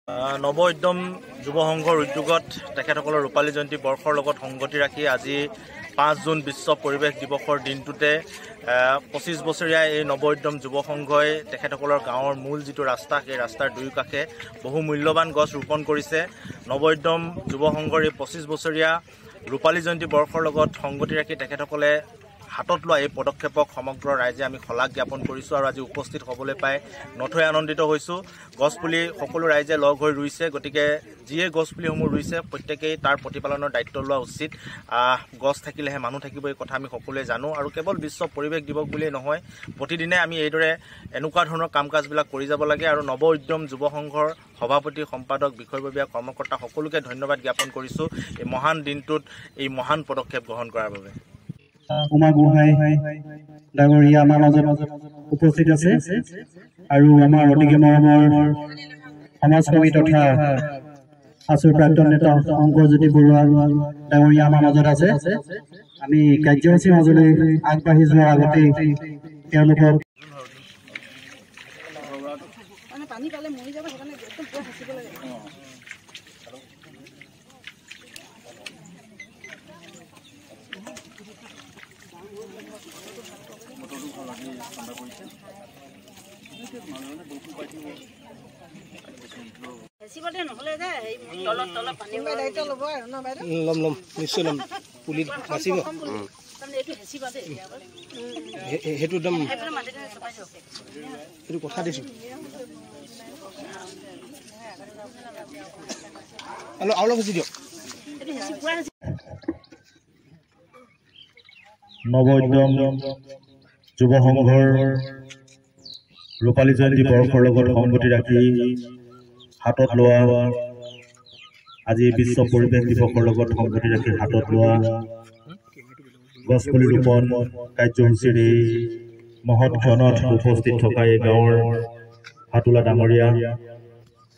নৱ উদ্যম যুৱ সংঘৰ উদ্যোগত তেখেতসকলৰ ৰূপালী জয়ন্তী বৰ্ষৰ লগত সংগতি ৰাখি আজি 5 জুন বিশ্ব পৰিৱেশ দিৱসৰ দিনটোতে 25 বছৰীয়া এই নৱ উদ্যম যুৱ সংঘই তেখেতসকলৰ গাঁৱৰ মূল যিটো ৰাস্তা সেই ৰাস্তাৰ দুয়োকাষে বহু মূল্যৱান গছ ৰোপণ কৰিছে। নৱ উদ্যম যুৱ সংঘৰ এই 25 বছৰীয়া ৰূপালী জয়ন্তী বৰ্ষৰ লগত সংগতি ৰাখি তেখেতসকলে হাতত লোৱা এই পদক্ষেপক সমগ্ৰ ৰাইজে আমি শলাগ জ্ঞাপন কৰিছোঁ আৰু আজি উপস্থিত হ'বলৈ পাই নথৈ আনন্দিত হৈছোঁ। গছপুলি সকলো ৰাইজে লগ হৈ ৰুইছে, গতিকে যিয়ে গছপুলিসমূহ ৰুইছে প্ৰত্যেকেই তাৰ প্ৰতিপালনৰ দায়িত্ব লোৱা উচিত। গছ থাকিলেহে মানুহ থাকিব, এই কথা আমি সকলোৱে জানো আৰু কেৱল বিশ্ব পৰিৱেশ দিৱস বুলিয়েই নহয়, প্ৰতিদিনে আমি এইদৰে এনেকুৱা ধৰণৰ কাম কাজবিলাক কৰি যাব লাগে আৰু নৱ উদ্যম যুৱ সংঘৰ সভাপতি, সম্পাদক, বিষয়ববীয়া, কৰ্মকৰ্তা সকলোকে ধন্যবাদ জ্ঞাপন কৰিছোঁ এই মহান দিনটোত এই মহান পদক্ষেপ গ্ৰহণ কৰাৰ বাবে। উমা গোহাঁই ডাঙৰীয়া আমাৰ মাজত উপস্থিত আছে আৰু আমাৰ অতিকে মৰমৰ সমাজকৰ্মী তথা আছুৰ প্ৰাক্তন নেতা শংকৰজ্যোতি বৰুৱা ডাঙৰীয়া আমাৰ মাজত আছে। আমি কাৰ্যসূচীৰ মাজলৈ আগবাঢ়ি যোৱাৰ আগতে তেওঁলোকক নিশ্চয় লম পুলি বাচিব সেইটো একদম সেইটো কথা দিছোঁ। আৰু অলপ বেছি দিয়ক। নৱ উদ্যম যুৱ সংঘৰ ৰূপালী জয়ন্তী বৰ্ষৰ লগত সংগতি ৰাখি হাতত লোৱা আজি বিশ্ব পৰিৱেশ দিৱসৰ লগত সংগতি ৰাখি হাতত লোৱা গছপুলি ৰোপণ কাৰ্যসূচীৰ এই মহৎ ক্ষণত উপস্থিত থকা এই গাঁৱৰ হাতোলা ডাঙৰীয়া,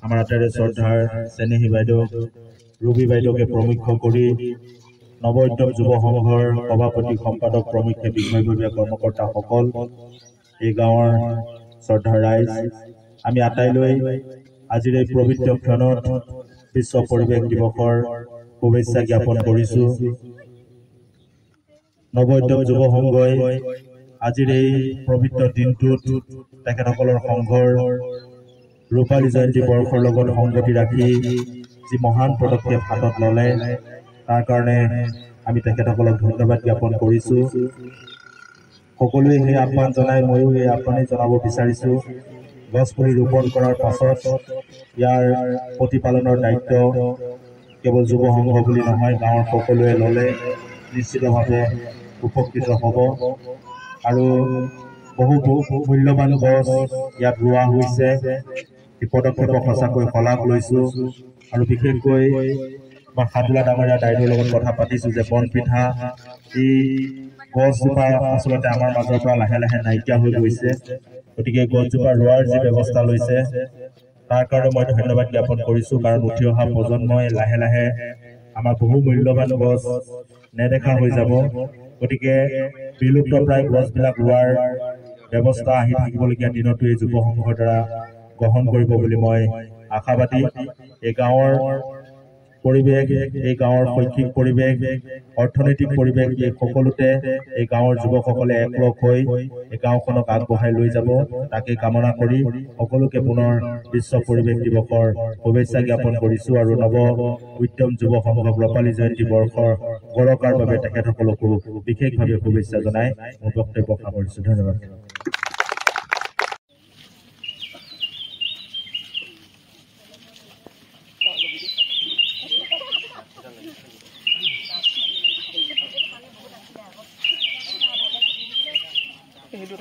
আমাৰ আটাইৰে শ্ৰদ্ধাৰ চেনেহী বাইদেউ ৰবি বাইদেউকে প্ৰমুখ্য কৰি নৱ উদ্যম যুৱ সংঘৰ সভাপতি, সম্পাদক প্ৰমুখ্যে বিষয়ববীয়া কৰ্মকৰ্তাসকল, এই গাঁৱৰ শ্ৰদ্ধাৰ ৰাইজ, আমি আটাইলৈ আজিৰ এই পবিত্ৰ ক্ষণত বিশ্ব পৰিৱেশ দিৱসৰ শুভেচ্ছা জ্ঞাপন কৰিছোঁ। নৱ উদ্যম যুৱ সংঘই আজিৰ এই পবিত্ৰ দিনটোত তেখেতসকলৰ সংঘৰ ৰূপালী জয়ন্তী বৰ্ষৰ লগত সংগতি ৰাখি যি মহান পদক্ষেপ হাতত ল'লে তাৰ কাৰণে আমি তেখেতসকলক ধন্যবাদ জ্ঞাপন কৰিছোঁ। সকলোৱে সেই আহ্বান জনাই ময়ো এই আহ্বানেই জনাব বিচাৰিছোঁ, গছপুলি ৰোপণ কৰাৰ পাছত ইয়াৰ প্ৰতিপালনৰ দায়িত্ব কেৱল যুৱ সংঘ বুলি নহয়, গাঁৱৰ সকলোৱে ল'লে নিশ্চিতভাৱে উপকৃত হ'ব আৰু বহু মূল্যৱান গছ ইয়াত ৰোৱা হৈছে। এই পদক্ষেপক সঁচাকৈ শলাগ লৈছোঁ আৰু বিশেষকৈ মই হাতোলা ডাঙৰীয়া দাইদেউৰ লগত কথা পাতিছোঁ যে বন পিঠা এই গছজোপা আচলতে আমাৰ মাজৰ পৰা লাহে লাহে নাইকিয়া হৈ গৈছে, গতিকে গছজোপা ৰোৱাৰ যি ব্যৱস্থা লৈছে তাৰ কাৰণে মই ধন্যবাদ জ্ঞাপন কৰিছোঁ, কাৰণ উঠি অহা প্ৰজন্মই লাহে লাহে আমাৰ বহু মূল্যৱান গছ নেদেখা হৈ যাব। গতিকে বিলুপ্ত প্ৰায় গছবিলাক ৰোৱাৰ ব্যৱস্থা আহি থাকিবলগীয়া দিনতো এই যুৱ সংঘৰ দ্বাৰা গ্ৰহণ কৰিব বুলি মই আশাবাদী। এই গাঁৱৰ পৰিৱেশ, এই গাঁৱৰ শৈক্ষিক পৰিৱেশ, অৰ্থনৈতিক পৰিৱেশ, এই সকলোতে এই গাঁৱৰ যুৱকসকলে একলগ হৈ এই গাঁওখনক আগবঢ়াই লৈ যাব, তাকে কামনা কৰি সকলোকে পুনৰ বিশ্ব পৰিৱেশ দিৱসৰ শুভেচ্ছা জ্ঞাপন কৰিছোঁ আৰু নৱ উদ্যম যুৱ সংঘক ৰূপালী জয়ন্তী বৰ্ষৰ গৌৰৱৰ বাবে তেখেতসকলকো বিশেষভাৱে শুভেচ্ছা জনাই মোৰ বক্তব্য সামৰিছোঁ। ধন্যবাদ। সেইটো